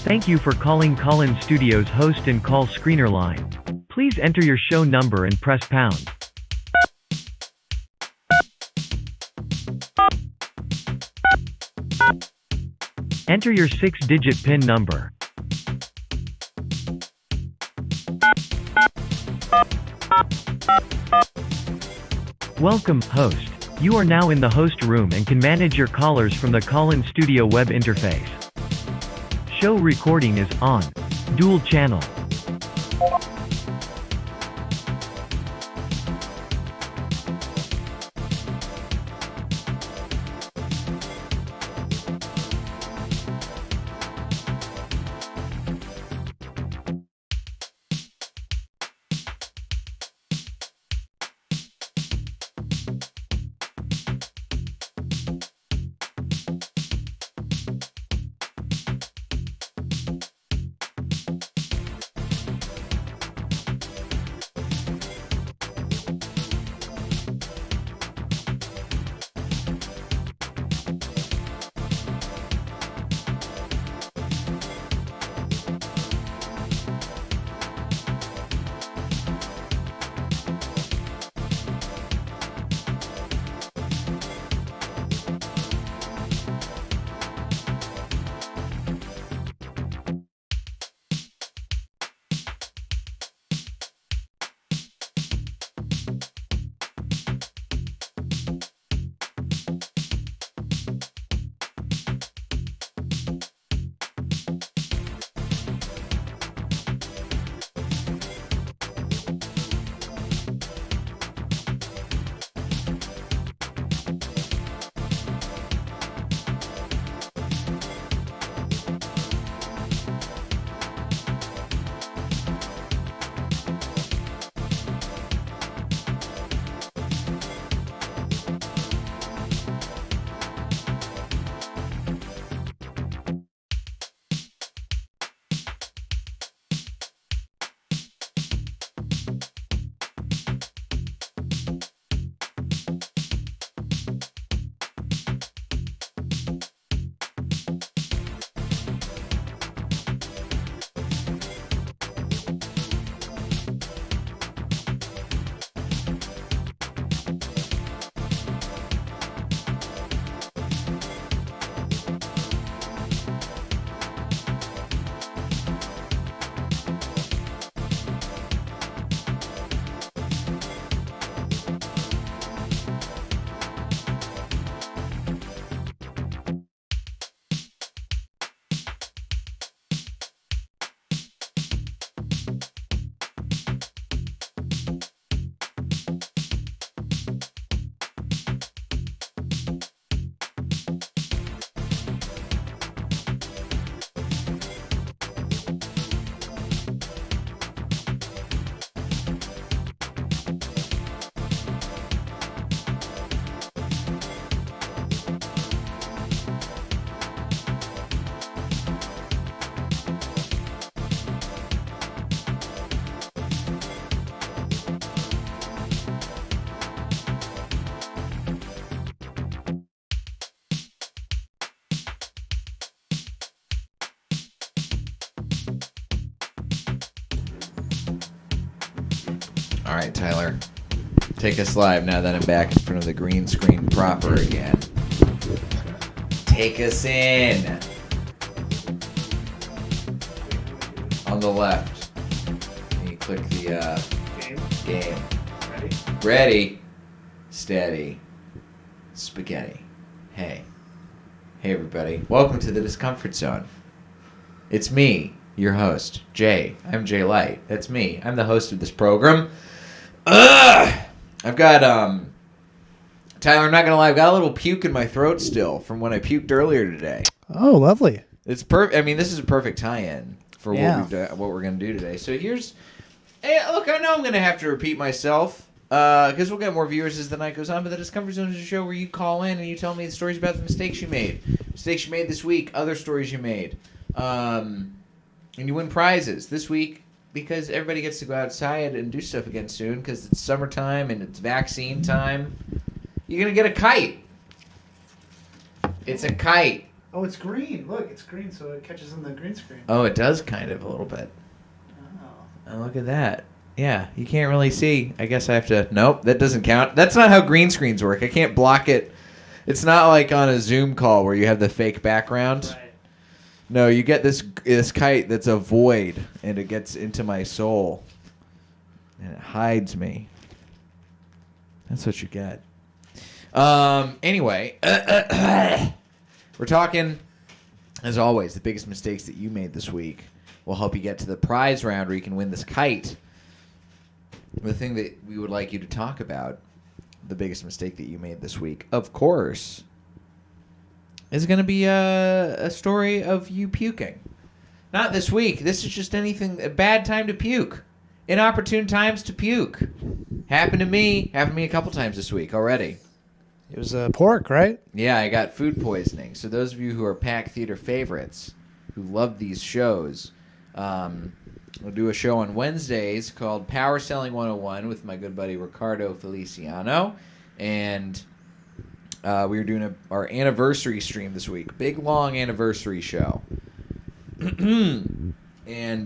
Thank you for calling Call-In Studios host and call screener line. Please enter your show number and press pound. Enter your 6-digit PIN number. Welcome, host. You are now in the host room and can manage your callers from the Call-In Studio web interface. Show recording is on. Dual channel. All right, Tyler. Take us live now that I'm back in front of the green screen proper again. Take us in. On the left. And you click the game. Ready. Steady. Spaghetti. Hey. Hey, everybody. Welcome to the Discomfort Zone. It's me, your host, Jay. I'm Jay Light. That's me. I'm the host of this program. I've got, Tyler, I'm not going to lie, I've got a little puke in my throat still from when I puked earlier today. Oh, lovely. It's perfect. I mean, this is a perfect tie-in for what we're going to do today. So here's, hey, look, I know I'm going to have to repeat myself because we'll get more viewers as the night goes on, but the Discomfort Zone is a show where you call in and you tell me the stories about the mistakes you made. Mistakes you made this week, other stories you made. And you win prizes this week because everybody gets to go outside and do stuff again soon because it's summertime and it's vaccine time. You're going to get a kite. It's a kite. Oh, it's green. Look, it's green, so it catches on the green screen. Oh, it does kind of a little bit. Oh, look at that. Yeah, you can't really see. I guess I have to... Nope, that doesn't count. That's not how green screens work. I can't block it. It's not like on a Zoom call where you have the fake background. Right. No, you get this kite that's a void, and it gets into my soul. And it hides me. That's what you get. Anyway, we're talking, as always, the biggest mistakes that you made this week. We'll help you get to the prize round where you can win this kite. The thing that we would like you to talk about, the biggest mistake that you made this week, of course, is going to be a story of you puking. Not this week. This is just a bad time to puke. Inopportune times to puke. Happened to me a couple times this week already. It was pork, right? Yeah, I got food poisoning. So those of you who are Pack Theater favorites, who love these shows, we'll do a show on Wednesdays called Power Selling 101 with my good buddy Ricardo Feliciano. And we were doing our anniversary stream this week. Big, long anniversary show. And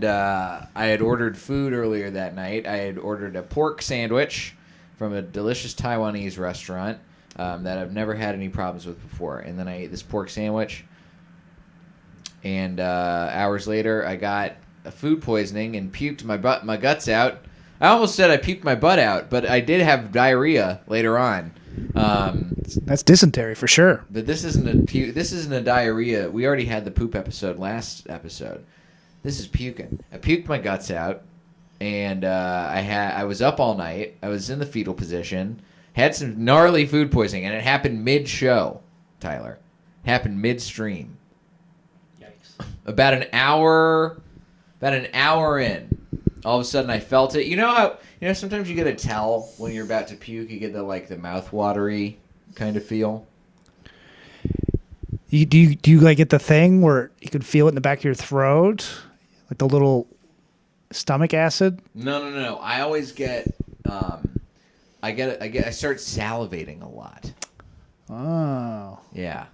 I had ordered food earlier that night. I had ordered a pork sandwich from a delicious Taiwanese restaurant that I've never had any problems with before. And then I ate this pork sandwich. And hours later, I got a food poisoning and puked my guts out. I almost said I puked my butt out, but I did have diarrhea later on. That's dysentery for sure. But this isn't a diarrhea. We already had the poop episode last episode. This is puking. I puked my guts out, and I was up all night. I was in the fetal position. Had some gnarly food poisoning, and it happened mid-show, Tyler. It happened midstream. Yikes. About an hour in, all of a sudden I felt it. You know how sometimes you get a tell when you're about to puke. You get the mouth watery kind of feel. Do you like get the thing where you can feel it in the back of your throat, like the little stomach acid? No. I always get I start salivating a lot. Oh. Yeah.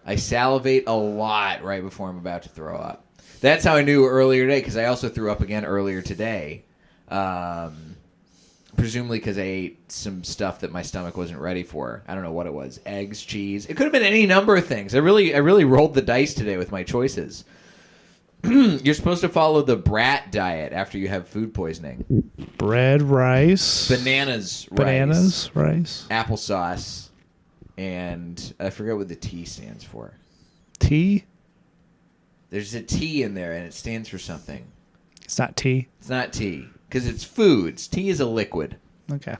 I salivate a lot right before I'm about to throw up. That's how I knew earlier today, because I also threw up again earlier today. Presumably because I ate some stuff that my stomach wasn't ready for. I don't know what it was. Eggs, cheese. It could have been any number of things. I really rolled the dice today with my choices. You're supposed to follow the Brat Diet after you have food poisoning. Bread, rice. Bananas, rice. Applesauce. And I forget what the T stands for. Tea? There's a T in there, and it stands for something. It's not tea. It's not tea, because it's foods. Tea is a liquid. Okay.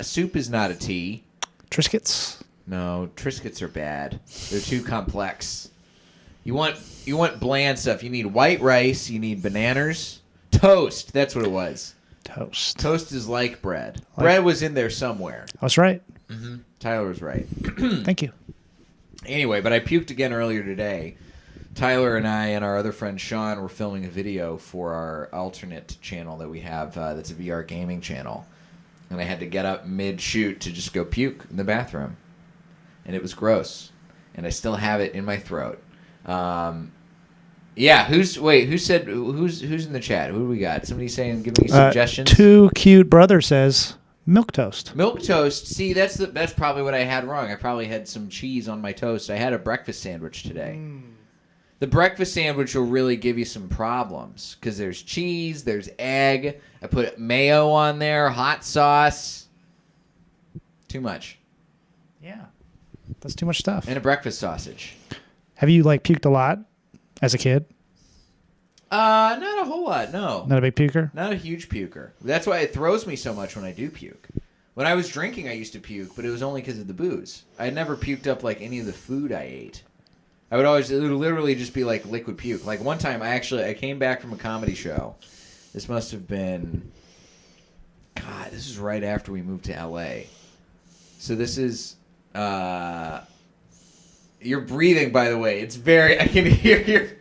Soup is not a tea. Triscuits? No, Triscuits are bad. They're too complex. You want bland stuff. You need white rice. You need bananas. Toast. That's what it was. Toast. Toast is like bread. Bread was in there somewhere. I was right. Mm-hmm. Tyler was right. Thank you. Anyway, but I puked again earlier today. Tyler and I and our other friend Sean were filming a video for our alternate channel that we have that's a VR gaming channel. And I had to get up mid-shoot to just go puke in the bathroom. And it was gross. And I still have it in my throat. Yeah, who's in the chat? Who do we got? Somebody saying, give me suggestions? Too Cute Brother says milk toast. Milk toast. See, that's probably what I had wrong. I probably had some cheese on my toast. I had a breakfast sandwich today. The breakfast sandwich will really give you some problems because there's cheese, there's egg. I put mayo on there, hot sauce. Too much. Yeah. That's too much stuff. And a breakfast sausage. Have you puked a lot as a kid? Not a whole lot, no. Not a big puker? Not a huge puker. That's why it throws me so much when I do puke. When I was drinking, I used to puke, but it was only because of the booze. I had never puked up any of the food I ate. It would literally just be liquid puke. One time, I came back from a comedy show. This must have been, God, this is right after we moved to LA. So this is, you're breathing, by the way. It's I can hear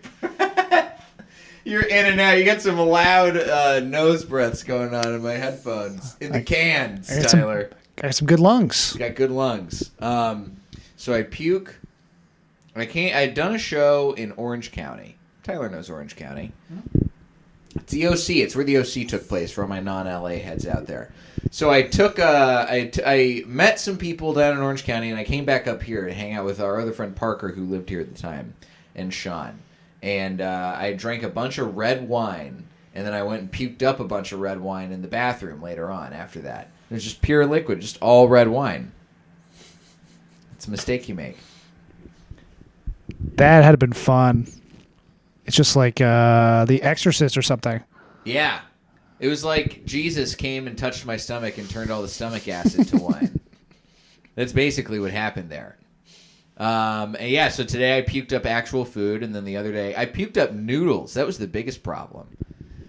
you're in and out. You got some loud nose breaths going on in my headphones. In the cans, Tyler. Got some good lungs. You got good lungs. So I puke. I'd done a show in Orange County. Tyler knows Orange County. It's the OC. It's where the OC took place for all my non-LA heads out there. So I took I met some people down in Orange County, and I came back up here to hang out with our other friend Parker, who lived here at the time, and Sean. And I drank a bunch of red wine, and then I went and puked up a bunch of red wine in the bathroom later on after that. It was just pure liquid, just all red wine. It's a mistake you make. That had been fun. It's just like The Exorcist or something. Yeah. It was like Jesus came and touched my stomach and turned all the stomach acid to wine. That's basically what happened there. And yeah, so today I puked up actual food, and then the other day I puked up noodles. That was the biggest problem.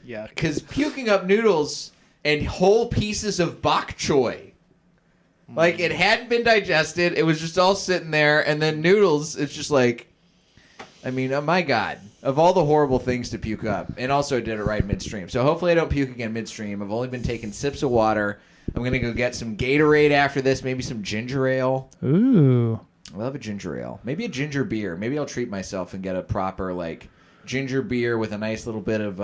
Yeah. Because puking up noodles and whole pieces of bok choy. Like, it hadn't been digested. It was just all sitting there. And then noodles, it's just like, I mean, oh my God. Of all the horrible things to puke up. And also I did it right midstream. So hopefully I don't puke again midstream. I've only been taking sips of water. I'm going to go get some Gatorade after this. Maybe some ginger ale. Ooh. I love a ginger ale. Maybe a ginger beer. Maybe I'll treat myself and get a proper, like, ginger beer with a nice little bit of,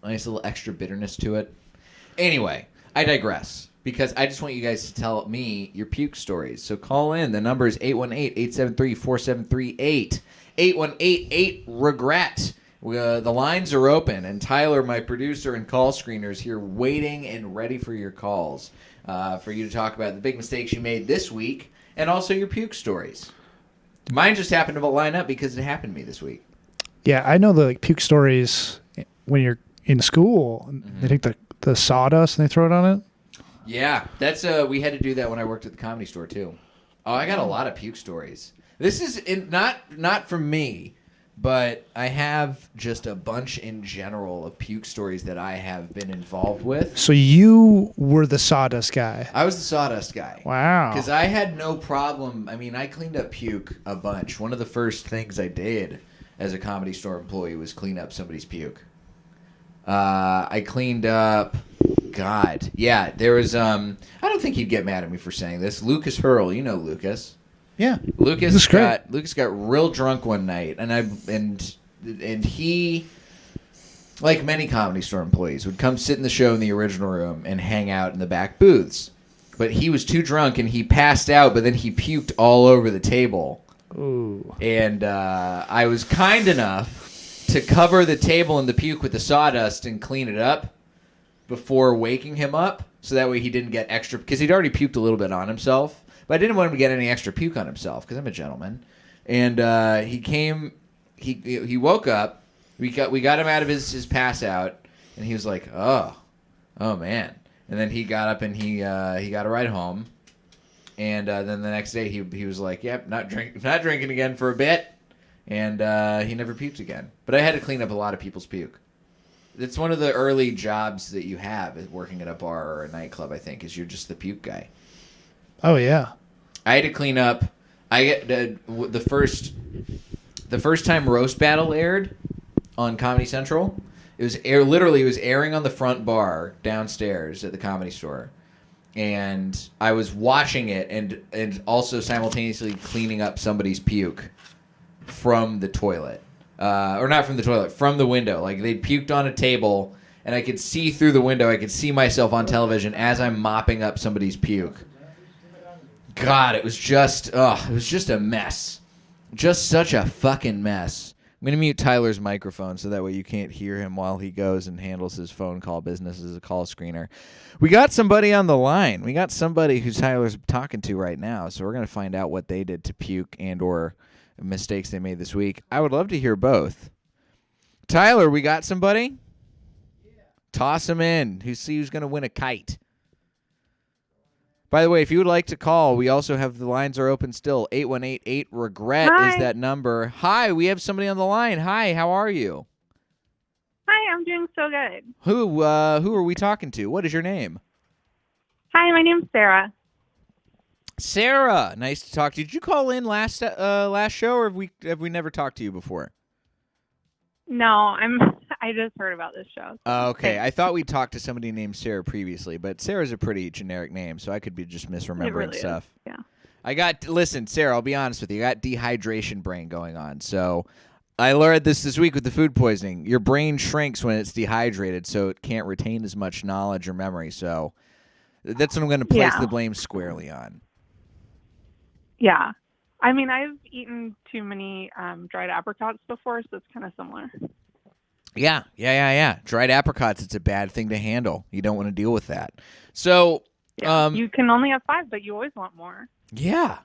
nice little extra bitterness to it. Anyway, I digress. Because I just want you guys to tell me your puke stories. So call in. The number is 818-873-4738. 8188-REGRET. The lines are open. And Tyler, my producer and call screener, is here waiting and ready for your calls. For you to talk about the big mistakes you made this week. And also your puke stories. Mine just happened to line up because it happened to me this week. Yeah, I know the like, puke stories when you're in school. Mm-hmm. They take the sawdust and they throw it on it. Yeah, that's we had to do that when I worked at the Comedy Store too. Oh, I got a lot of puke stories. This is not from me, but I have just a bunch in general of puke stories that I have been involved with. So you were the sawdust guy. I was the sawdust guy. Wow. Because I had no problem. I mean, I cleaned up puke a bunch. One of the first things I did as a Comedy Store employee was clean up somebody's puke. I cleaned up... God. Yeah, there was... I don't think he'd get mad at me for saying this. Lucas Hurl. You know Lucas. Yeah. Lucas got real drunk one night, and he, like many Comedy Store employees, would come sit in the show in the original room and hang out in the back booths. But he was too drunk, and he passed out, but then he puked all over the table. Ooh. And I was kind enough to cover the table in the puke with the sawdust and clean it up before waking him up, so that way he didn't get extra, because he'd already puked a little bit on himself, but I didn't want him to get any extra puke on himself, because I'm a gentleman. And he woke up, we got him out of his pass out, and he was like, oh man. And then he got up and he got a ride home, and then the next day he was like, yep, not drinking again for a bit, and he never puked again. But I had to clean up a lot of people's puke. It's one of the early jobs that you have, working at a bar or a nightclub, I think, is you're just the puke guy. Oh, yeah. I had to clean up. I get the first time Roast Battle aired on Comedy Central. It was airing on the front bar downstairs at the Comedy Store. And I was watching it and also simultaneously cleaning up somebody's puke from the toilet. Or not from the toilet, from the window. Like, they'd puked on a table, and I could see through the window. I could see myself on television as I'm mopping up somebody's puke. God, it was just a mess. Just such a fucking mess. I'm going to mute Tyler's microphone so that way you can't hear him while he goes and handles his phone call business as a call screener. We got somebody on the line. We got somebody who Tyler's talking to right now, so we're going to find out what they did to puke and or mistakes they made this week. I would love to hear both. Tyler, we got somebody? Yeah. Toss him in. Who's going to win a kite? By the way, if you would like to call, we also have the lines are open still. 818-8-REGRET is that number. Hi, we have somebody on the line. Hi, how are you? Hi, I'm doing so good. Who are we talking to? What is your name? Hi, my name's Sarah. Sarah, nice to talk to you. Did you call in last show, or have we never talked to you before? No, I just heard about this show. Okay, I thought we talked to somebody named Sarah previously, but Sarah's a pretty generic name, so I could be just misremembering really stuff. Is. Listen, Sarah, I'll be honest with you. I got dehydration brain going on. So I learned this week with the food poisoning. Your brain shrinks when it's dehydrated, so it can't retain as much knowledge or memory. So that's what I'm going to place the blame squarely on. Yeah. I mean, I've eaten too many dried apricots before, so it's kind of similar. Yeah. Dried apricots, it's a bad thing to handle. You don't want to deal with that. So you can only have 5, but you always want more. Yeah.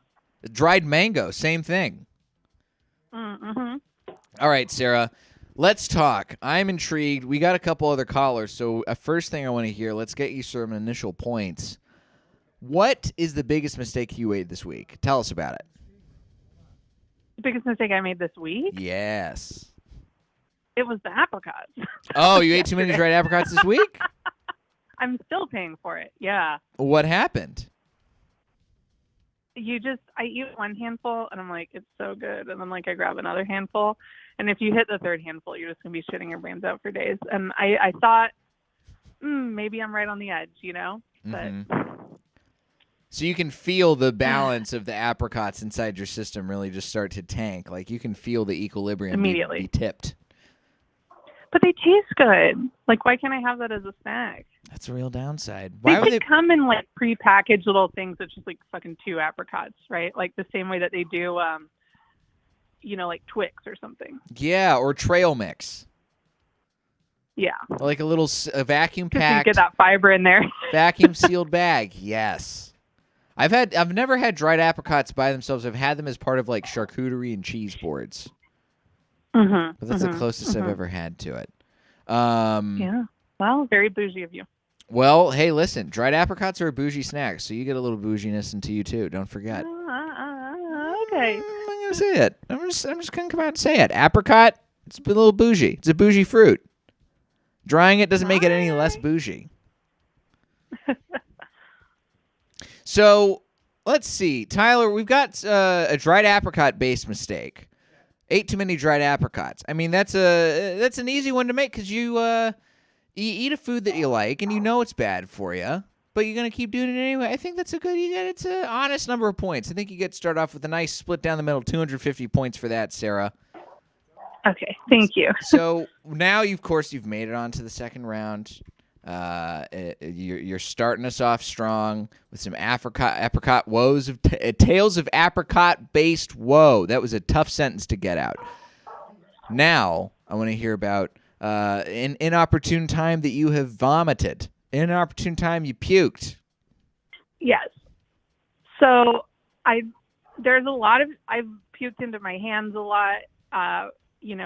Dried mango, same thing. Mm-hmm. All right, Sarah, let's talk. I'm intrigued. We got a couple other callers, so first thing I want to hear, let's get you some initial points. What is the biggest mistake you made this week? Tell us about it. The biggest mistake I made this week? Yes. It was the apricots. Oh, you ate too many dried apricots this week? I'm still paying for it, yeah. What happened? I eat one handful, and I'm like, it's so good. And then, I grab another handful. And if you hit the third handful, you're just going to be shitting your brains out for days. And I thought, maybe I'm right on the edge, But So you can feel the balance of the apricots inside your system really just start to tank. Like, you can feel the equilibrium immediately be tipped. But they taste good. Why can't I have that as a snack? That's a real downside. They could come in prepackaged little things that's just fucking 2 apricots, right? The same way that they do, Twix or something. Yeah, or trail mix. Yeah. Like a little vacuum packed. You get that fiber in there. Vacuum sealed bag. Yes. I've never had dried apricots by themselves. I've had them as part of charcuterie and cheese boards. Mm-hmm. But that's the closest I've ever had to it. Yeah. Well, very bougie of you. Well, hey, listen, dried apricots are a bougie snack, so you get a little bouginess into you too. Don't forget. Okay. I'm gonna say it. I'm just gonna come out and say it. Apricot, it's a little bougie. It's a bougie fruit. Drying it doesn't make it any less bougie. So let's see, Tyler. We've got a dried apricot-based mistake. Ate too many dried apricots. I mean, that's an easy one to make because you eat a food that you like and you know it's bad for you, but you're gonna keep doing it anyway. I think that's it's an honest number of points. I think you get to start off with a nice split down the middle, 250 points for that, Sarah. Okay, thank you. So now, of course, you've made it on to the second round. You're starting us off strong with some apricot woes of tales of apricot-based woe. That was a tough sentence to get out. Now I want to hear about an inopportune time that you have vomited. An inopportune time you puked. Yes. So there's a lot of I've puked into my hands a lot.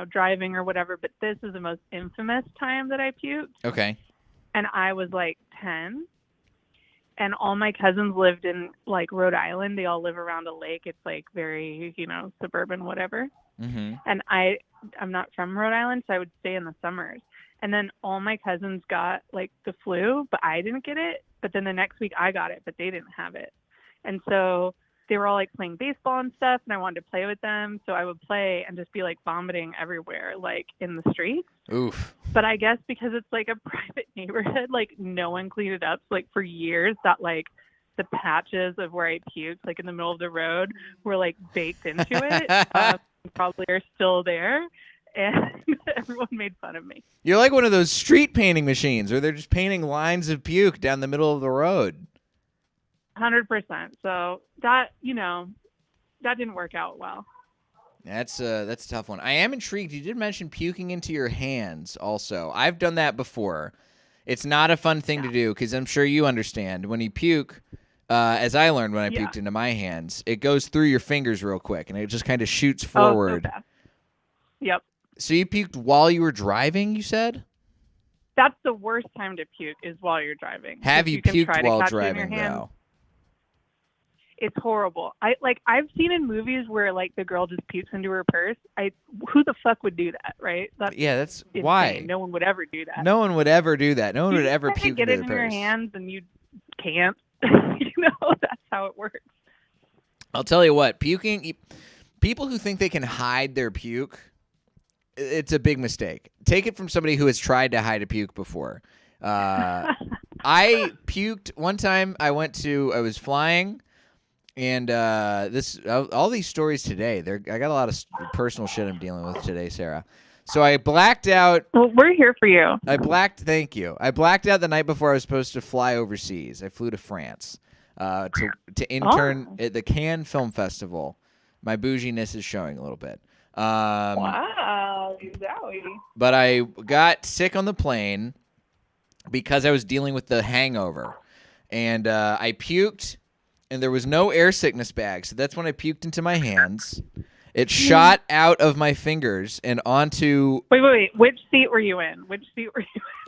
Driving or whatever, but this is the most infamous time that I puked. Okay. And I was 10, and all my cousins lived in Rhode Island. They all live around a lake. It's very, suburban, whatever. Mm-hmm. And I'm not from Rhode Island, so I would stay in the summers. And then all my cousins got the flu, but I didn't get it. But then the next week I got it, but they didn't have it. And so they were all playing baseball and stuff, and I wanted to play with them. So I would play and just be vomiting everywhere, in the streets. Oof. But I guess because it's a private neighborhood, no one cleaned it up. So for years that the patches of where I puked, in the middle of the road, were baked into it. Probably are still there. And everyone made fun of me. You're like one of those street painting machines where they're just painting lines of puke down the middle of the road. 100%. So that didn't work out well. That's a tough one. I am intrigued. You did mention puking into your hands also. I've done that before. It's not a fun thing to do because I'm sure you understand. When you puke, as I learned when I puked into my hands, it goes through your fingers real quick and it just kind of shoots forward. Oh, so bad. Yep. So you puked while you were driving, you said? That's the worst time to puke is while you're driving. Have you puked while driving, though? It's horrible. I've seen in movies where the girl just pukes into her purse. Who the fuck would do that, right? That's insane. Why. No one would ever do that. No one would ever do that. No one would ever puke into their purse. Get it in your hands and you can't. That's how it works. I'll tell you what, puking. People who think they can hide their puke, it's a big mistake. Take it from somebody who has tried to hide a puke before. I puked one time. I was flying. And all these stories today, I got a lot of personal shit I'm dealing with today, Sarah. So I blacked out. Well, we're here for you. Thank you. I blacked out the night before I was supposed to fly overseas. I flew to France to intern at the Cannes Film Festival. My bouginess is showing a little bit. Wow, zowie. But I got sick on the plane because I was dealing with the hangover. And I puked, and there was no air sickness bag. So that's when I puked into my hands. It shot out of my fingers and onto... Wait. Which seat were you in?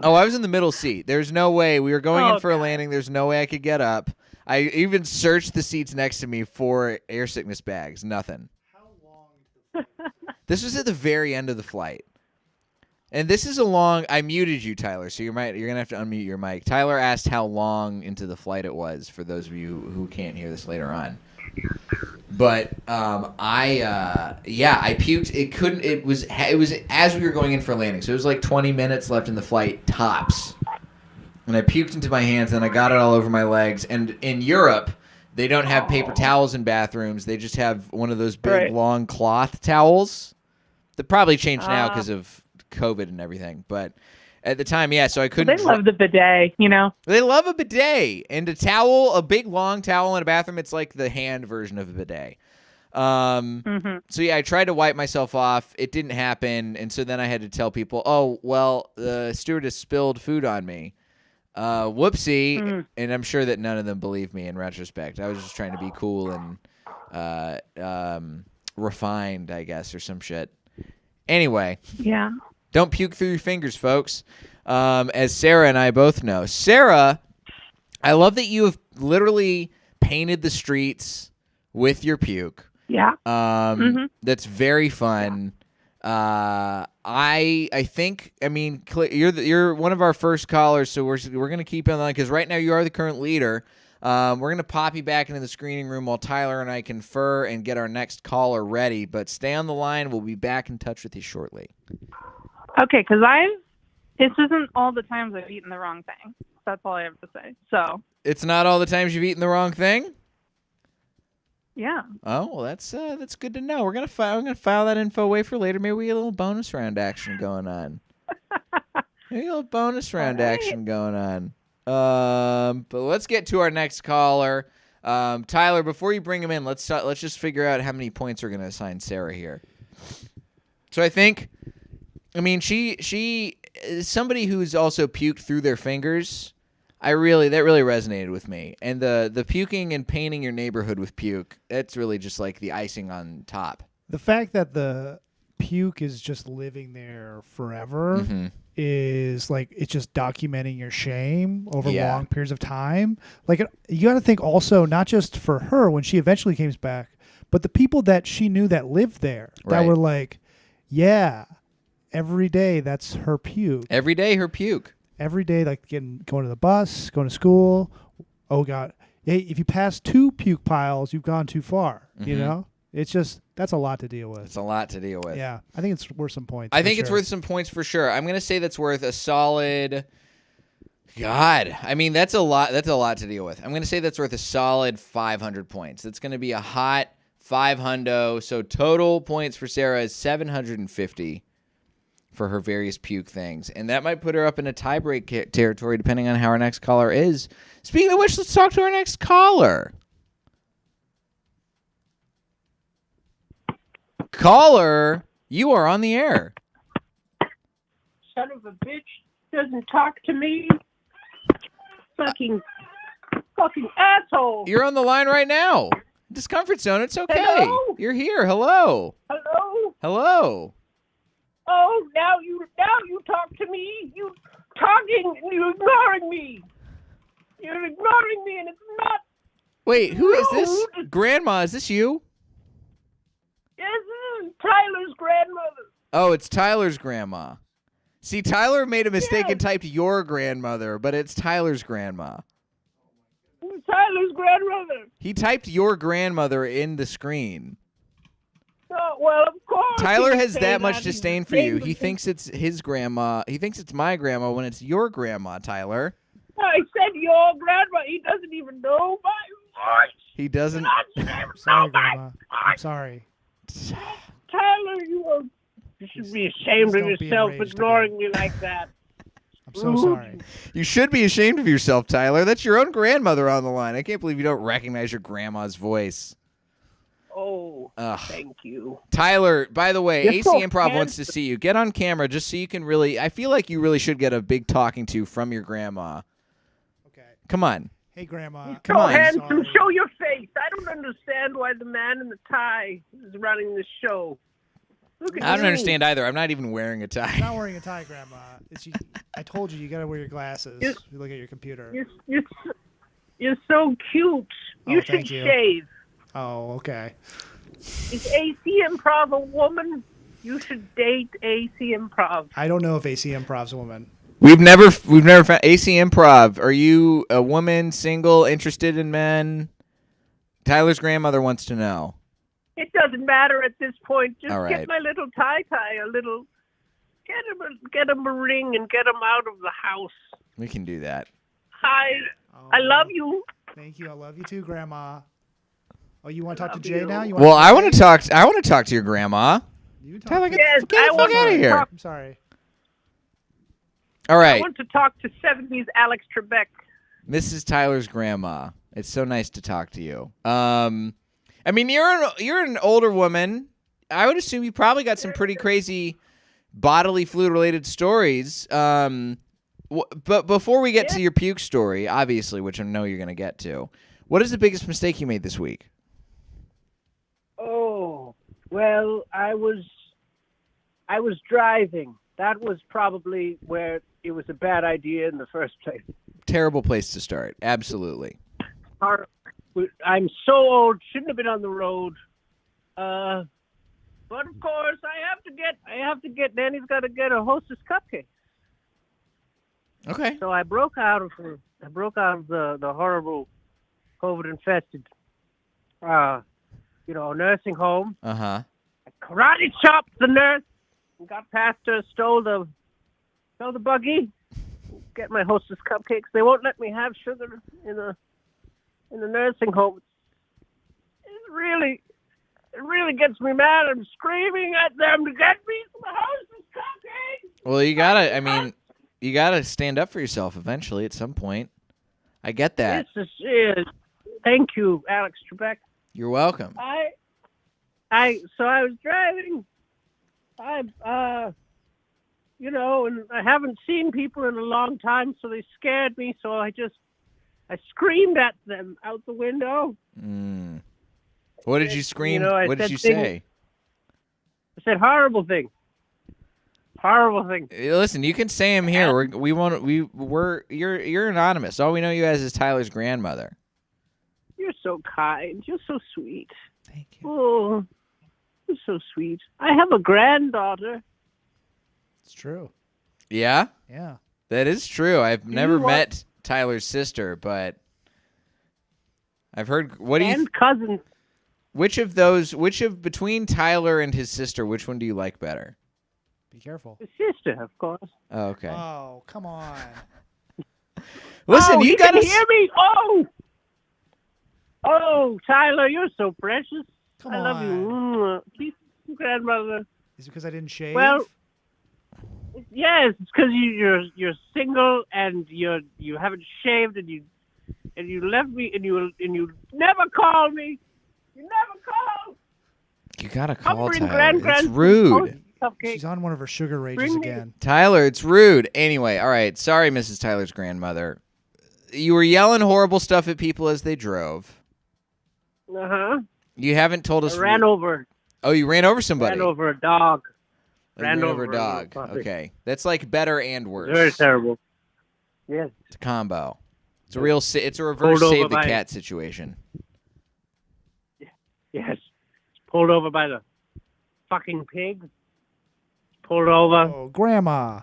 Oh, I was in the middle seat. There's no way. We were going in for a landing. There's no way I could get up. I even searched the seats next to me for air sickness bags. Nothing. How long? This was at the very end of the flight. And this is I muted you, Tyler, so you're going to have to unmute your mic. Tyler asked how long into the flight it was, for those of you who can't hear this later on. But I puked. It was as we were going in for landing. So it was like 20 minutes left in the flight, tops. And I puked into my hands, and I got it all over my legs. And in Europe, they don't have paper towels in bathrooms. They just have one of those big, long cloth towels. That probably changed now because of COVID and everything. But at the time, so I couldn't. They love the bidet, you know. They love a bidet. And a big, long towel in a bathroom, it's like the hand version of a bidet. So I tried to wipe myself off. It didn't happen. And so then I had to tell people, oh, well, the stewardess spilled food on me. Whoopsie. And I'm sure that none of them believed me in retrospect. I was just trying to be cool and refined, I guess, or some shit. Anyway. Yeah. Don't puke through your fingers, folks. As Sarah and I both know. Sarah, I love that you have literally painted the streets with your puke. Yeah. That's very fun. I think, you're one of our first callers, so we're gonna keep in line because right now you are the current leader. We're gonna pop you back into the screening room while Tyler and I confer and get our next caller ready. But stay on the line. We'll be back in touch with you shortly. Okay, because this isn't all the times I've eaten the wrong thing. That's all I have to say. So it's not all the times you've eaten the wrong thing. Yeah. Oh, well, that's good to know. We're gonna file that info away for later. Maybe we get a little bonus round action going on. But let's get to our next caller. Tyler, before you bring him in, let's just figure out how many points we're gonna assign Sarah here. So I think, she is somebody who's also puked through their fingers. That really resonated with me. And the puking and painting your neighborhood with puke, that's really just like the icing on top. The fact that the puke is just living there forever is like, it's just documenting your shame over long periods of time. Like, you got to think also, not just for her when she eventually came back, but the people that she knew that lived there that were like, every day that's her puke. Every day her puke. Every day, like going to the bus, going to school. Oh God! Hey, if you pass 2 puke piles, you've gone too far. You know, that's a lot to deal with. It's a lot to deal with. Yeah, I think it's worth some points. I think it's worth some points for sure. I'm gonna say that's worth a solid. God, that's a lot. That's a lot to deal with. I'm gonna say that's worth a solid 500 points. That's gonna be a hot 500. So total points for Sarah is 750. For her various puke things. And that might put her up in a tiebreak territory depending on how our next caller is. Speaking of which, let's talk to our next caller. Caller, you are on the air. Son of a bitch doesn't talk to me. Fucking asshole. You're on the line right now. Discomfort Zone, it's okay. Hello? You're here. Hello. Hello? Hello. Oh, now you talk to me. You talking, you ignoring me. You're ignoring me, and it's not. Wait, who is this? Grandma, is this you? Yes, this is Tyler's grandmother. Oh, it's Tyler's grandma. See, Tyler made a mistake and typed your grandmother, but it's Tyler's grandma. Tyler's grandmother. He typed your grandmother in the screen. Oh, well, of course. Tyler has that much disdain for you. He thinks it's his grandma. He thinks it's my grandma when it's your grandma, Tyler. I said your grandma. He doesn't even know my voice. He doesn't. Sorry, Grandma. I'm sorry. Tyler, you should be ashamed of Please don't be yourself enraged ignoring me like that. I'm so sorry. You should be ashamed of yourself, Tyler. That's your own grandmother on the line. I can't believe you don't recognize your grandma's voice. Oh, Ugh. thank you. Tyler, by the way, You're AC so Improv wants to see you. Get on camera just so you can really. I feel like you really should get a big talking to from your grandma. Okay. Come on. Hey, Grandma. Come So on. handsome, Sorry. show your face. I don't understand why the man in the tie is running the show. Look at I don't you. understand either. I'm not even wearing a I'm tie. not wearing a tie, Grandma. I told you gotta wear your glasses. Yes. You look at your computer. You're so cute. Oh, You should thank you. shave. Oh, okay. Is AC Improv a woman? You should date AC Improv. I don't know if AC Improv's a woman. We've never found AC Improv. Are you a woman, single, interested in men? Tyler's grandmother wants to know. It doesn't matter at this point. Just All right. get my little tie a little. Get him a ring and get him out of the house. We can do that. Hi, Oh, I love you. Thank you. I love you too, Grandma. Oh, you want to talk to Love Jay you. now? You Well, I want want to talk. I want to talk to your grandma. You talk. Tyler, get Yes, the I fuck want out of to here. talk. I'm sorry. All I right, want to talk to 70s Alex Trebek. Mrs. Tyler's grandma. It's so nice to talk to you. I mean, you're an older woman. I would assume you probably got some pretty crazy bodily fluid related stories. But before we get to your puke story, obviously, which I know you're going to get to, what is the biggest mistake you made this week? Oh, well, I was driving. That was probably where it was a bad idea in the first place. Terrible place to start. Absolutely. I'm so old, shouldn't have been on the road. But of course, I have to get. Nanny's got to get a Hostess cupcake. Okay. So I broke out of the horrible COVID-infested, nursing home. Uh-huh. I karate chopped the nurse and got past her, stole the buggy, get my Hostess cupcakes. They won't let me have sugar in the nursing home. It really gets me mad. I'm screaming at them to get me some Hostess cupcakes. Well, you gotta stand up for yourself eventually at some point. I get that. This is thank you, Alex Trebek. You're welcome. So I was driving. And I haven't seen people in a long time, so they scared me. So I screamed at them out the window. What did you scream? I What did said you things- say? I said horrible thing. Horrible thing. Listen, you can say them here. You're anonymous. All we know you as is Tyler's grandmother. You're so kind. You're so sweet. Thank you. Oh, you're so sweet. I have a granddaughter. It's true. Yeah, Yeah. that is true. I've never want- met Tyler's sister, but I've heard. What do you? And cousin. Which of between Tyler and his sister, which one do you like better? Be careful. The sister, of course. Oh, okay. Oh, come on. Listen, you can gotta hear me. Oh, Tyler, you're so precious. Come I on. love you. Please, grandmother. Is it because I didn't shave? Well, yes, it's because you're single and you haven't shaved and you left me and you never call me. You never call. You gotta Come call bring Tyler. It's grandparents rude. Cupcake. she's on one of her sugar rages Bring me- again. Tyler, it's rude. Anyway, all right. Sorry, Mrs. Tyler's grandmother. You were yelling horrible stuff at people as they drove. You haven't told us. I ran over. Oh, you ran over somebody. Ran over a dog. Oh, you ran over a dog. puppy. Okay, that's like better and worse. Very terrible. Yes. It's a combo. It's a real. It's a reverse Pulled over save the by- cat situation. Yes. Pulled over by the fucking pig. Pulled over. Oh, Grandma.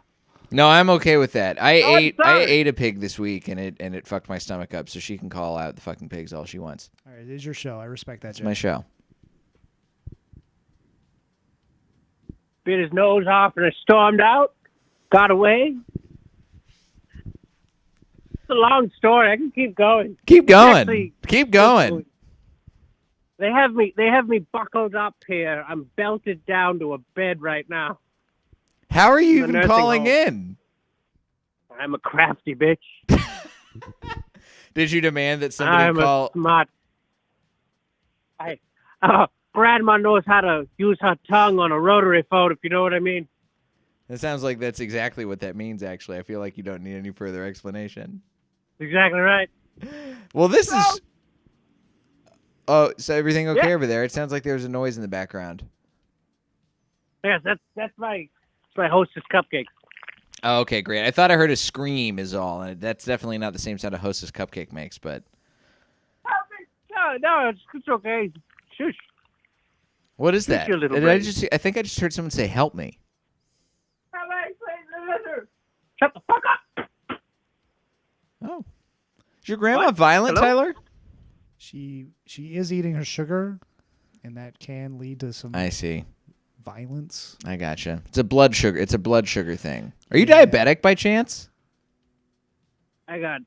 No, I'm okay with that. I Oh, I'm ate sorry. a pig this week and it fucked my stomach up. So she can call out the fucking pigs all she wants. All right, it is your show. I respect that, It's Jay. my show. Bit his nose off and I stormed out. Got away. It's a long story. I can keep going. Keep going. Actually- Keep going. They have me buckled up here. I'm belted down to a bed right now. How are you The even nursing calling home. in? I'm a crafty bitch. Did you demand that somebody I'm call? a smart. Grandma knows how to use her tongue on a rotary phone, if you know what I mean. That sounds like that's exactly what that means, actually. I feel like you don't need any further explanation. Exactly right. Well, this is... Oh, so everything okay Yeah. over there? It sounds like there's a noise in the background. Yes, that's my Hostess cupcake. Oh, okay, great. I thought I heard a scream is all, and that's definitely not the same sound a Hostess cupcake makes, but... No, it's okay. Shush. What is Shush that? your little Did brain. I think I just heard someone say, help me. Shut the fuck up. Oh. Is your grandma What? violent, Hello? Tyler? She is eating her sugar, and that can lead to some I see. violence. I gotcha. It's a blood sugar thing. Are you Yeah. diabetic by chance? I got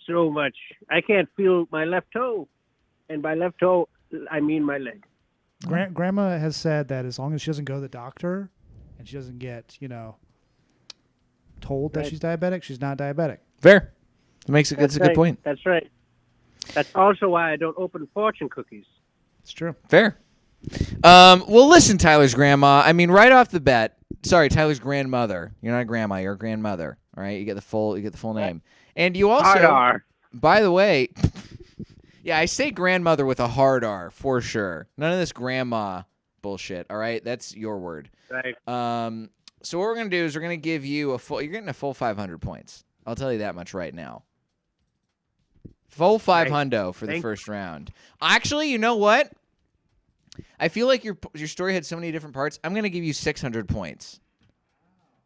so much. I can't feel my left toe, and by left toe I mean my leg. Grandma has said that as long as she doesn't go to the doctor and she doesn't get, told that Right. she's diabetic, she's not diabetic. Fair. That's a good right. point. That's right. That's also why I don't open fortune cookies. It's true. Fair. Well, listen, Tyler's grandma. I mean, right off the bat. Sorry, Tyler's grandmother. You're not a grandma. You're a grandmother. All right. You get the full name. And you also, Hard R. by the way, yeah, I say grandmother with a hard R for sure. None of this grandma bullshit. All right, that's your word. Right. So what we're gonna do is we're gonna give you you're getting a full 500 points. I'll tell you that much right now. Full 500 for the first round. Actually, you know what? I feel like your story had so many different parts. I'm gonna give you 600 points.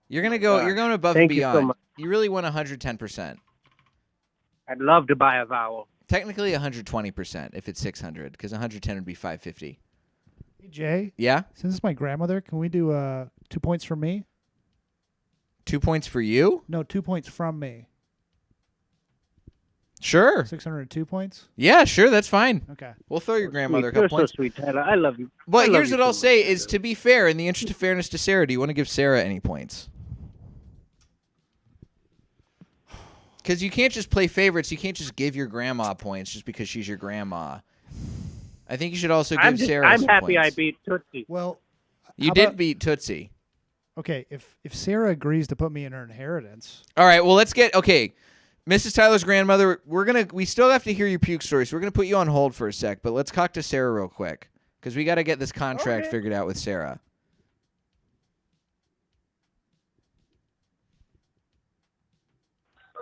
You're gonna go. You're going above and Thank you so beyond. much. You really won 110%. I'd love to buy a vowel. Technically 120% if it's 600, because 110 would be 550. Hey, Jay, Yeah? since it's my grandmother, can we do 2 points for me? 2 points for you? No, 2 points from me. Sure. 602 points? Yeah, sure, that's fine. Okay. We'll throw your grandmother a You're couple so points. sweet, Tyler. I love you. I But love here's you what I'll so say much. is, to be fair, in the interest of fairness to Sarah, do you want to give Sarah any points? Because you can't just play favorites. You can't just give your grandma points just because she's your grandma. I think you should also give Sarah I'm some happy points. I beat Tootsie. Well, You how did about- beat Tootsie. Okay, if Sarah agrees to put me in her inheritance, All right, well, let's get... Okay, Mrs. Tyler's grandmother, we still have to hear your puke story, so we're going to put you on hold for a sec, but let's talk to Sarah real quick, because we got to get this contract Okay. figured out with Sarah.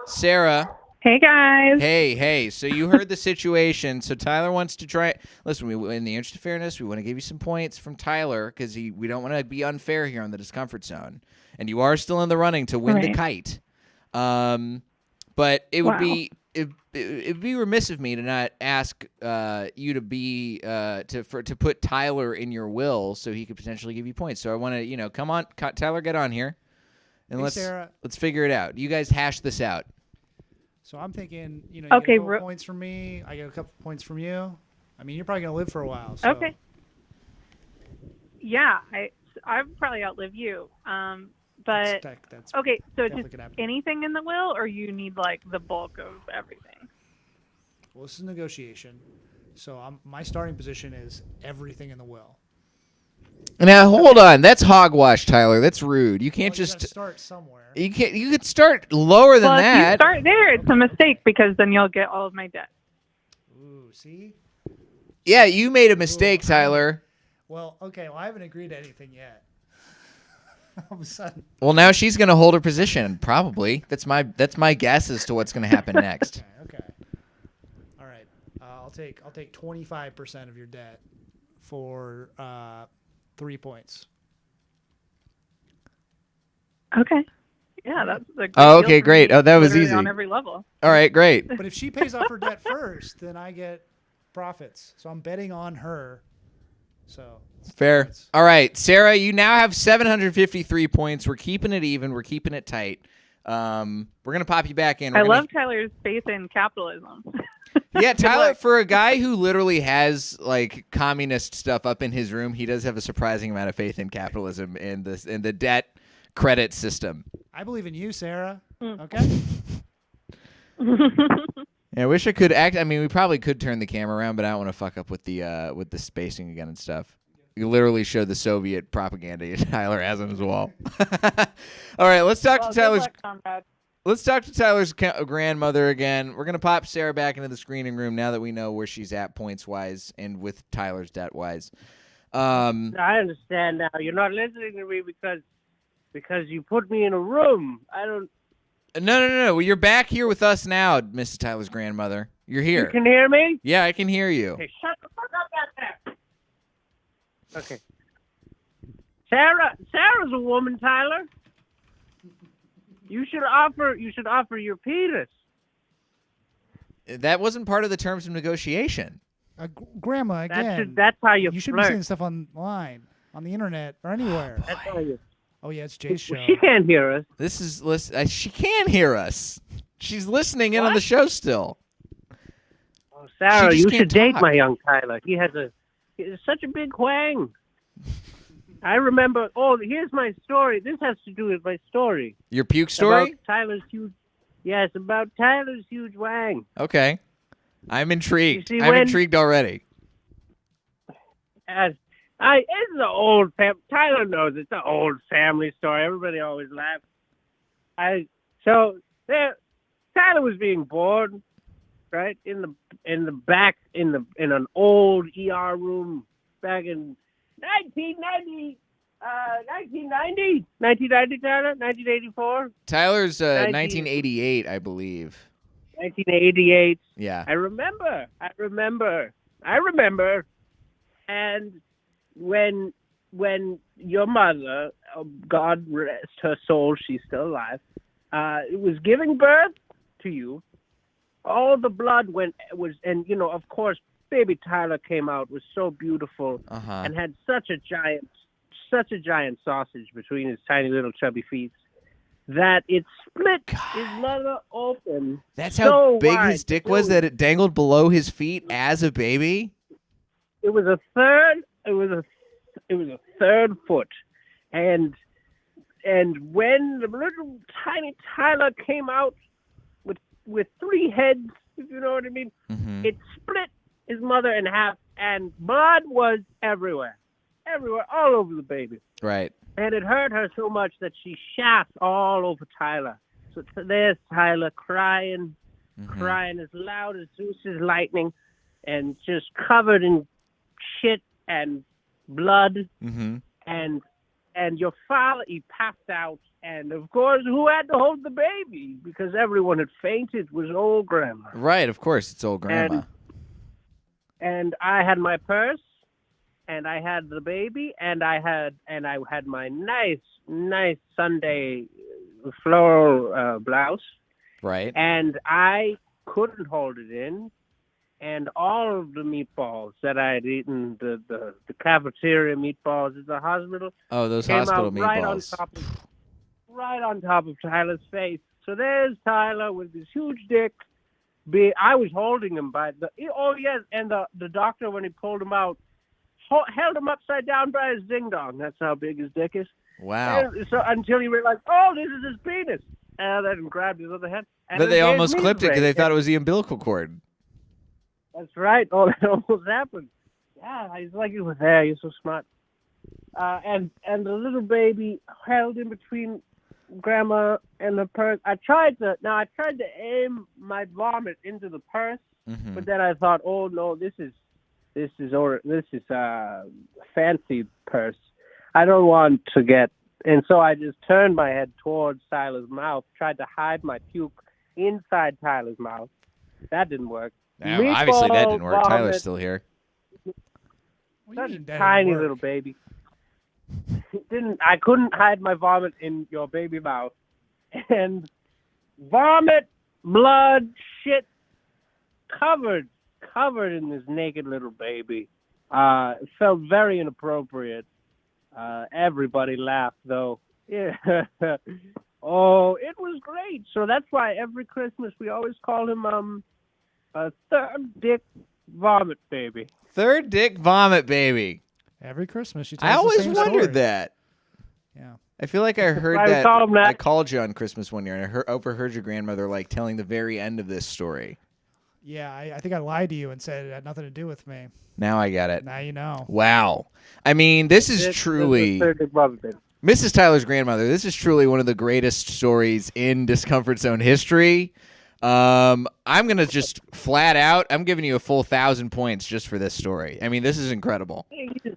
Sarah... Hey guys. Hey, so you heard the situation. So Tyler wants to try. Listen, in the interest of fairness, we want to give you some points from Tyler because we don't want to be unfair here on the Discomfort Zone. And you are still in the running to win the kite. But it would be it'd be remiss of me to not ask you to be to put Tyler in your will so he could potentially give you points. So I want to come on, Tyler, get on here, and Hey, Sarah. let's figure it out. You guys hash this out. so I'm thinking, you Okay, get a couple points from me, I get a couple points from you. I mean, you're probably gonna live for a while. So. Okay. Yeah, I probably outlive you. But That's okay, so definitely just could happen. anything in the will, or you need like the bulk of everything? Well, this is negotiation. So my starting position is everything in the will. Now hold on, that's hogwash, Tyler. That's rude. You can't Well, you just gotta start somewhere. you can't. You could start lower than Well, if you that. start there, it's a mistake because then you'll get all of my debt. Ooh, see? Yeah, you made a mistake, Tyler. Well, okay. Well, I haven't agreed to anything yet. All of a sudden. Well, now she's gonna hold her position. Probably. That's my guess as to what's gonna happen next. Okay. All right. I'll take 25% of your debt for 3 points. Okay. Yeah, that's a good Oh, deal okay, for great. me, Oh, that was literally easy. on every level. All right, great. But if she pays off her debt first, then I get profits. So I'm betting on her. So Fair. it's- All right, Sarah, you now have 753 points. We're keeping it even. We're keeping it tight. We're gonna pop you back in. I love Tyler's faith in capitalism. Yeah, Tyler, for a guy who literally has like communist stuff up in his room, he does have a surprising amount of faith in capitalism and the debt credit system. I believe in you, Sarah. Okay. Yeah, I wish I could act. I mean, we probably could turn the camera around, but I don't want to fuck up with the spacing again and stuff. You literally show the Soviet propaganda Tyler has on his wall. All right, let's talk to Tyler's. Let's talk to Tyler's grandmother again. We're gonna pop Sarah back into the screening room now that we know where she's at points wise and with Tyler's debt wise. I understand now. You're not listening to me because you put me in a room. I don't. No. Well, you're back here with us now, Mrs. Tyler's grandmother. You're here. You can hear me? Yeah, I can hear you. Hey, shut the fuck up back there. Okay. Sarah's a woman, Tyler. You should offer your penis. That wasn't part of the terms of negotiation. Grandma, again. That's how you should flirt. be saying stuff online, on the internet, or anywhere. That's how you. Oh yeah, it's Jay's show. She can't hear us. She can hear us. She's listening in on the show still. Oh, Sarah, you should date talk. my young Tyler. He has such a big wang. I remember. Oh, here's my story. This has to do with my story. Your puke story? About Tyler's huge. Yes, about Tyler's huge wang. Okay, I'm intrigued. You see, I'm intrigued already. It's the old Tyler knows it's an old family story. Everybody always laughs. Tyler was being born, right in the back in an old ER room back in 1990, Tyler, 1984. Tyler's 1988, I believe. 1988. Yeah. I remember. And when your mother, God rest her soul, she's still alive, was giving birth to you, all the blood and of course, baby Tyler came out, was so beautiful, and had such a giant sausage between his tiny little chubby feet that it split his mother open. That's how big his dick was, that it dangled below his feet as a baby. It was a third foot, and when the little tiny Tyler came out with three heads, if you know what I mean, it split his mother in half, and blood was everywhere, all over the baby. Right. And it hurt her so much that she shat all over Tyler. So there's Tyler crying as loud as Zeus's lightning, and just covered in shit and blood. And your father, he passed out. And of course, who had to hold the baby? Because everyone had fainted. Was old grandma. Right, of course, it's old grandma. And I had my purse, and I had the baby, and I had my nice Sunday floral blouse. Right. And I couldn't hold it in, and all of the meatballs that I had eaten, the cafeteria meatballs at the hospital. Oh, those came hospital out meatballs. Right on top of Tyler's face. So there's Tyler with his huge dick. I was holding him by and the doctor, when he pulled him out, held him upside down by his ding dong. That's how big his dick is. Wow. And so until he realized, oh, this is his penis, and then grabbed his other hand. But they almost clipped it because they thought it was the umbilical cord. That's right. Oh, that almost happened. Yeah, he's like, you were there. You're so smart. And the little baby held in between Grandma and the purse. I tried to aim my vomit into the purse, but then I thought, oh no, this is a fancy purse. I don't want to get, and so I just turned my head towards Tyler's mouth, tried to hide my puke inside Tyler's mouth. That didn't work. Yeah, well, obviously that didn't work. Vomit. Tyler's still here. Such a tiny little baby. I couldn't hide my vomit in your baby mouth. And vomit, blood, shit, covered in this naked little baby. It felt very inappropriate. Everybody laughed, though. Yeah. Oh, it was great. So that's why every Christmas we always call him A third dick vomit baby. Third dick vomit baby. Every Christmas, she tells I the always same wondered story. that. Yeah. I feel like I heard I that. call 'em that. I called you on Christmas one year, and I overheard your grandmother like telling the very end of this story. Yeah, I think I lied to you and said it had nothing to do with me. Now I get it. Now you know. Wow. I mean, this is This truly third dick vomit baby. Mrs. Tyler's grandmother. This is truly one of the greatest stories in Discomfort Zone history. I'm gonna just flat out. I'm giving you a full 1,000 points just for this story. I mean, this is incredible. Thank you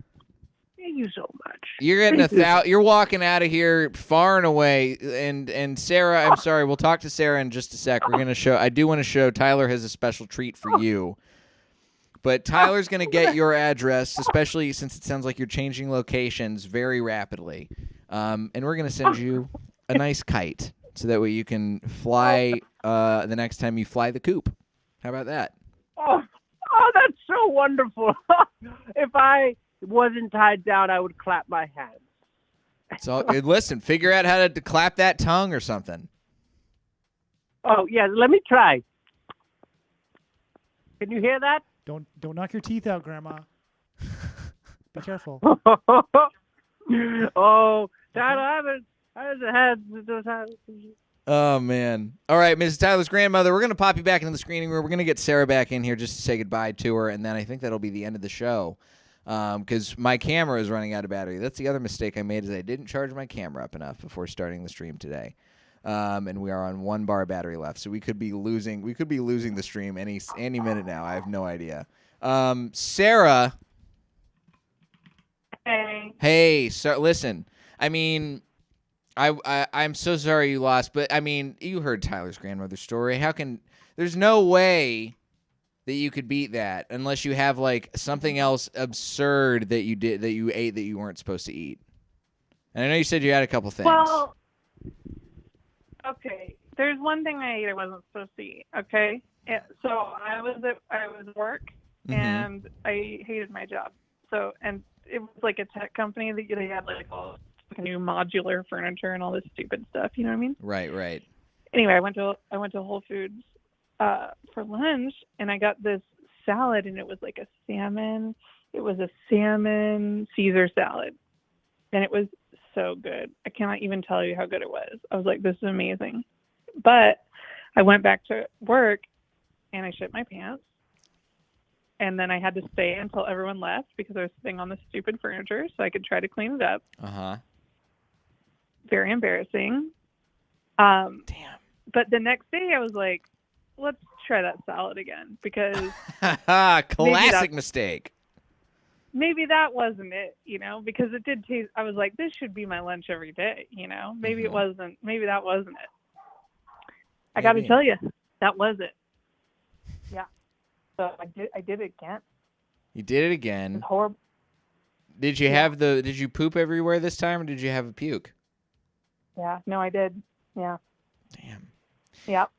so much. You're getting You're walking out of here far and away. And Sarah, I'm sorry. We'll talk to Sarah in just a sec. We're gonna show. I do want to show. Tyler has a special treat for you. But Tyler's gonna get your address, especially since it sounds like you're changing locations very rapidly. And we're gonna send you a nice kite so that way you can fly the next time you fly the coop. How about that? Oh, that's so wonderful. If I wasn't tied down, I would clap my hands. So listen, figure out how to clap that tongue or something. Oh, yeah, let me try. Can you hear that? Don't knock your teeth out, Grandma. Be careful. Oh, Tyler, I haven't had those. Oh, man. All right, Mrs. Tyler's grandmother, we're going to pop you back into the screening room. We're going to get Sarah back in here just to say goodbye to her, and then I think that'll be the end of the show because my camera is running out of battery. That's the other mistake I made is I didn't charge my camera up enough before starting the stream today. And we are on 1 bar battery left, so we could be losing the stream any minute now. I have no idea. Sarah. Hey, so listen. I mean, I'm so sorry you lost, but I mean, you heard Tyler's grandmother's story. There's no way that you could beat that unless you have like something else absurd that you ate that you weren't supposed to eat. And I know you said you had a couple things. Well, okay. There's one thing I ate I wasn't supposed to eat. Okay, so I was at work and I hated my job. So and it was like a tech company that they had like all new modular furniture and all this stupid stuff. You know what I mean? Right. Anyway, I went to Whole Foods for lunch and I got this salad and it was like a salmon. It was a salmon Caesar salad, and it was so good. I cannot even tell you how good it was. I was like, this is amazing. But I went back to work and I shit my pants. And then I had to stay until everyone left because I was sitting on the stupid furniture so I could try to clean it up. Very embarrassing. Damn. But the next day I was like, let's try that salad again because classic mistake. Maybe that wasn't it, because it did taste. I was like, this should be my lunch every day, Maybe it wasn't. Maybe that wasn't it. I got to tell you, that was it. Yeah. So I did it again. You did it again. It's horrible. Did you poop everywhere this time or did you have a puke? Yeah. No, I did. Yeah. Damn. Yep.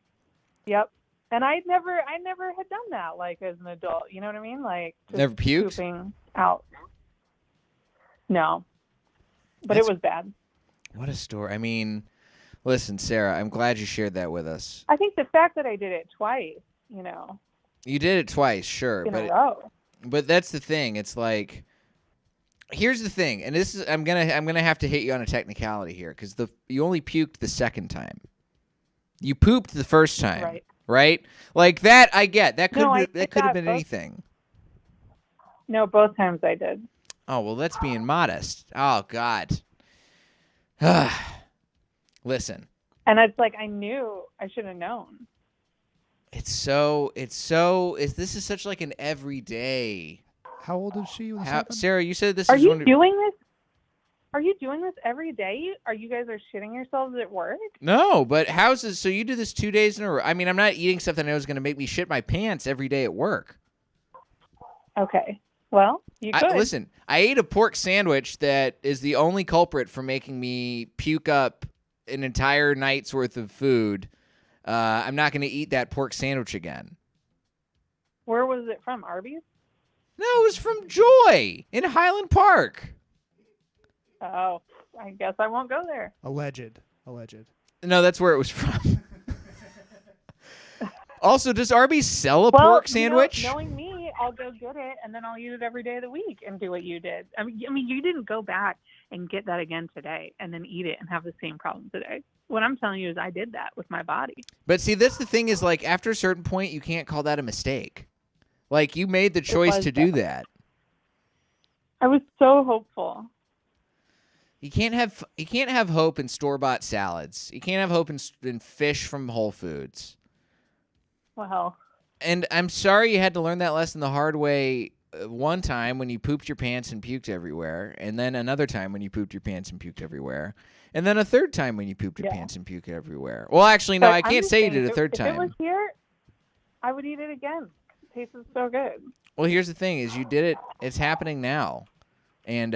And I never had done that like as an adult. You know what I mean? Like just never puked? Pooping out. No. But it was bad. What a story. I mean, listen, Sarah, I'm glad you shared that with us. I think the fact that I did it twice, You did it twice, sure, in a row. But that's the thing. It's like, here's the thing, and this is I'm gonna have to hit you on a technicality here because you only puked the second time. You pooped the first time, right? Like that, I get that could have been anything. No, both times I did. Oh well, that's being modest. Oh God. Listen. And it's like I knew I should have known. This is such like an everyday. How old is she? Sarah, you said this Are you doing this? Are you doing this every day? You guys are shitting yourselves at work? No, but so you do this 2 days in a row. I mean, I'm not eating stuff that I know is going to make me shit my pants every day at work. Okay. Well, you could. Listen, I ate a pork sandwich that is the only culprit for making me puke up an entire night's worth of food. I'm not going to eat that pork sandwich again. Where was it from? Arby's? No, it was from Joy in Highland Park. Oh, I guess I won't go there. Alleged. No, that's where it was from. Also, does Arby's sell a pork sandwich? Knowing me, I'll go get it, and then I'll eat it every day of the week and do what you did. I mean, you didn't go back and get that again today and then eat it and have the same problem today. What I'm telling you is I did that with my body. But see, that's the thing is, like, after a certain point, you can't call that a mistake. Like, you made the choice to do that. I was so hopeful. You can't have hope in store-bought salads. You can't have hope in fish from Whole Foods. Well. And I'm sorry you had to learn that lesson the hard way one time when you pooped your pants and puked everywhere, and then another time when you pooped your pants and puked everywhere, and then a third time when you pooped your pants and puked everywhere. Well, actually, no, I can't say you did a third time. If it was here, I would eat it again. It tastes so good. Well, here's the thing: is you did it. It's happening now, and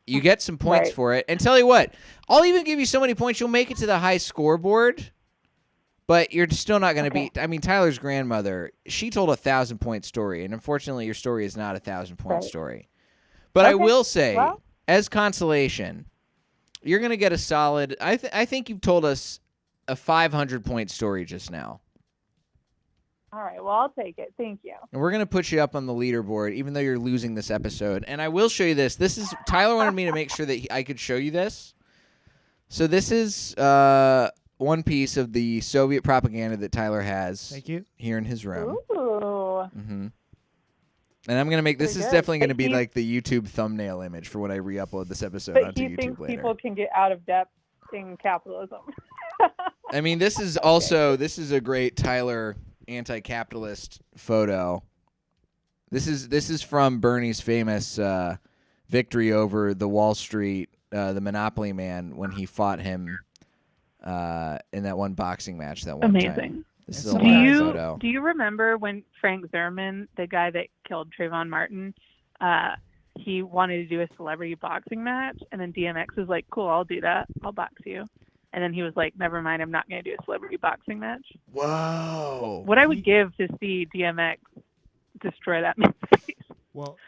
you get some points for it. And tell you what, I'll even give you so many points you'll make it to the high scoreboard. But you're still not going to beat. I mean, Tyler's grandmother, she told a 1,000-point story, and unfortunately, your story is not a 1,000-point story. But I will say, as consolation, you're going to get a solid. I think you've told us a 500-point story just now. All right, well, I'll take it. Thank you. And we're going to put you up on the leaderboard, even though you're losing this episode. And I will show you this. This is Tyler wanted me to make sure that I could show you this. So this is one piece of the Soviet propaganda that Tyler has. Thank you. Here in his room. Ooh. Mm-hmm. And I'm gonna make this is definitely gonna be like the YouTube thumbnail image for when I re-upload this episode onto YouTube later. But he thinks people can get out of debt in capitalism. I mean, this is also this is a great Tyler anti-capitalist photo. This is from Bernie's famous victory over the Wall Street, the Monopoly man when he fought him. In that one boxing match that one time. This is a live photo. Do you remember when Frank Zimmerman, the guy that killed Trayvon Martin, he wanted to do a celebrity boxing match, and then DMX was like, cool, I'll do that. I'll box you. And then he was like, never mind, I'm not going to do a celebrity boxing match. Whoa. What I would give to see DMX destroy that man's face. Well,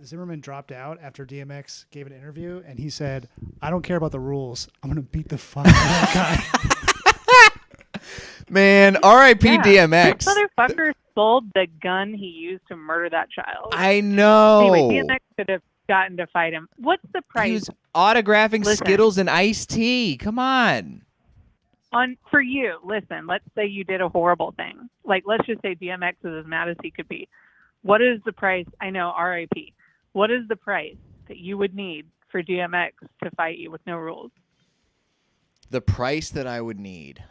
Zimmerman dropped out after DMX gave an interview, and he said, I don't care about the rules. I'm going to beat the fuck out of that guy. Man, R.I.P. DMX. This motherfucker sold the gun he used to murder that child. I know. Anyway, DMX could have gotten to fight him. What's the price? He was autographing Skittles and iced tea. Come on. For you, listen, let's say you did a horrible thing. Like, let's just say DMX is as mad as he could be. What is the price? I know, RIP. What is the price that you would need for DMX to fight you with no rules? The price that I would need.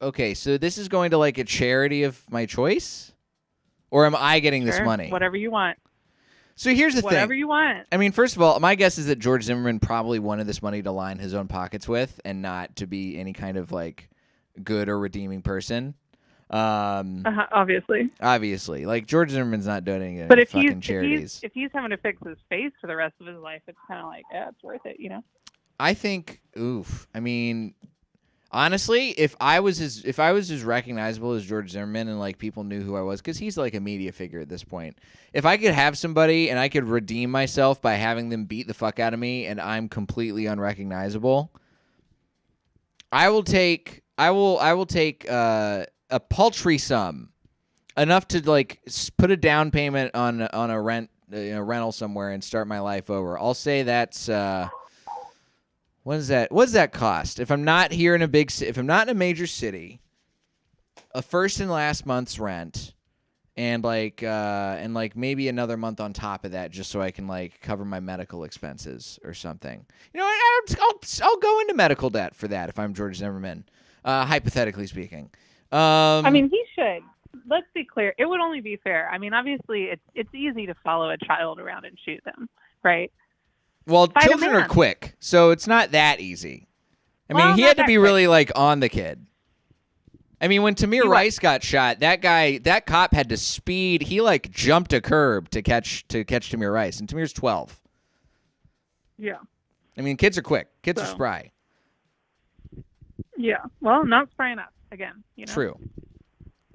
Okay, so this is going to like a charity of my choice? Or am I getting this money? Whatever you want. So here's the thing. Whatever you want. I mean, first of all, my guess is that George Zimmerman probably wanted this money to line his own pockets with and not to be any kind of like good or redeeming person. Obviously, like George Zimmerman's not donating but if fucking charities. If he's having to fix his face for the rest of his life, it's kind of like, yeah, it's worth it, you know. I think, I mean, honestly, if I was as recognizable as George Zimmerman and like people knew who I was, because he's like a media figure at this point. If I could have somebody and I could redeem myself by having them beat the fuck out of me and I'm completely unrecognizable, I will take a paltry sum, enough to like put a down payment on a rental somewhere and start my life over. I'll say that's what does that cost? If I'm not here in if I'm not in a major city, a first and last month's rent, and maybe another month on top of that, just so I can like cover my medical expenses or something. You know, I'll go into medical debt for that if I'm George Zimmerman, hypothetically speaking. I mean, he should. Let's be clear. It would only be fair. I mean, obviously, it's easy to follow a child around and shoot them, right? Well, children are quick, so it's not that easy. I mean, he had to be really like on the kid. I mean, when Tamir Rice got shot, that cop had to speed. He like jumped a curb to catch Tamir Rice, and Tamir's 12. Yeah. I mean, kids are quick. Kids are spry. Yeah. Well, not spry enough. Again, you know. True.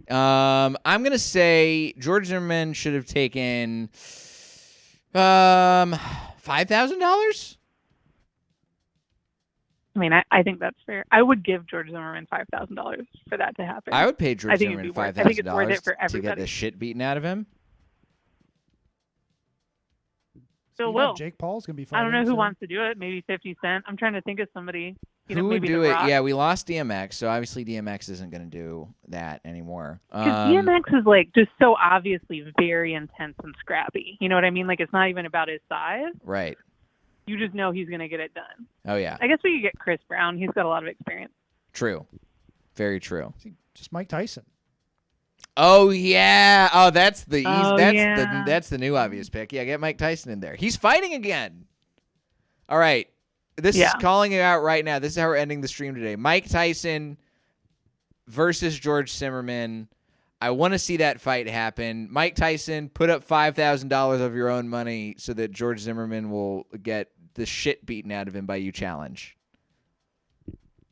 I'm gonna say George Zimmerman should have taken $5,000. I mean, I think that's fair. I would give George Zimmerman $5,000 for that to happen. I would pay George Zimmerman $5,000 to get the shit beaten out of him. Still will. Jake Paul's gonna be I don't know who wants to do it. Maybe 50 Cent. I'm trying to think of somebody. Who would maybe do The it? Rock. Yeah, we lost DMX, so obviously DMX isn't going to do that anymore. Because DMX is like just so obviously very intense and scrappy. You know what I mean? Like it's not even about his size. Right. You just know he's going to get it done. Oh yeah. I guess we could get Chris Brown. He's got a lot of experience. True. Very true. Just Mike Tyson. Oh yeah. Oh, that's the yeah. that's the new obvious pick. Yeah, get Mike Tyson in there. He's fighting again. All right. This is calling it out right now. This is how we're ending the stream today. Mike Tyson versus George Zimmerman. I want to see that fight happen. Mike Tyson, put up $5,000 of your own money so that George Zimmerman will get the shit beaten out of him by you challenge.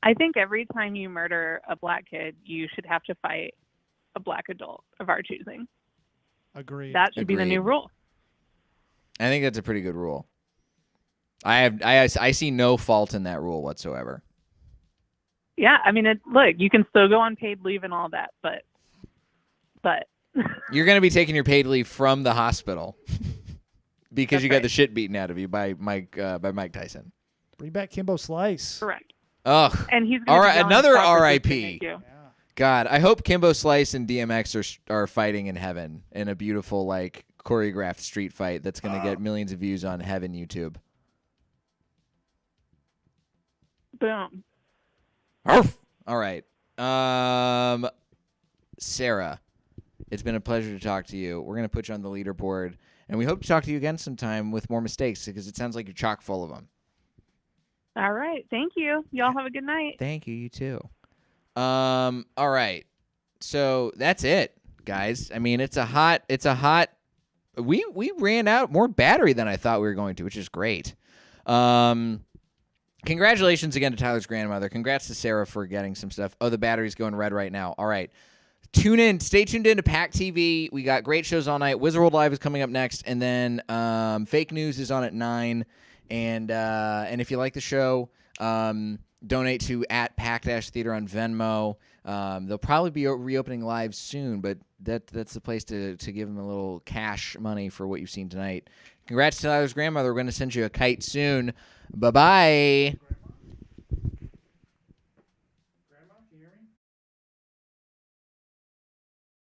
I think every time you murder a black kid, you should have to fight a black adult of our choosing. Agreed. That should be the new rule. I think that's a pretty good rule. I see no fault in that rule whatsoever. Yeah, I mean, look, you can still go on paid leave and all that, but you're going to be taking your paid leave from the hospital because That's you got right. the shit beaten out of you by Mike Tyson. Bring back Kimbo Slice. Correct. Ugh. And he's another R.I.P. Yeah. God, I hope Kimbo Slice and DMX are fighting in heaven in a beautiful like choreographed street fight that's going to get millions of views on Heaven YouTube. Boom. Arf! All right. Sarah, it's been a pleasure to talk to you. We're going to put you on the leaderboard, and we hope to talk to you again sometime with more mistakes because it sounds like you're chock full of them. All right. Thank you. Y'all have a good night. Thank you. You too. All right. So that's it, guys. I mean, it's a hot. We ran out more battery than I thought we were going to, which is great. Congratulations again to Tyler's grandmother. Congrats to Sarah for getting some stuff. Oh, the battery's going red right now. All right. Stay tuned in to Pack TV. We got great shows all night. Wizard World Live is coming up next, and then Fake News is on at 9. And if you like the show, donate to @Pack-Theater on Venmo. They'll probably be reopening live soon, but that's the place to give them a little cash money for what you've seen tonight. Congrats to Tyler's grandmother. We're going to send you a kite soon. Bye-bye.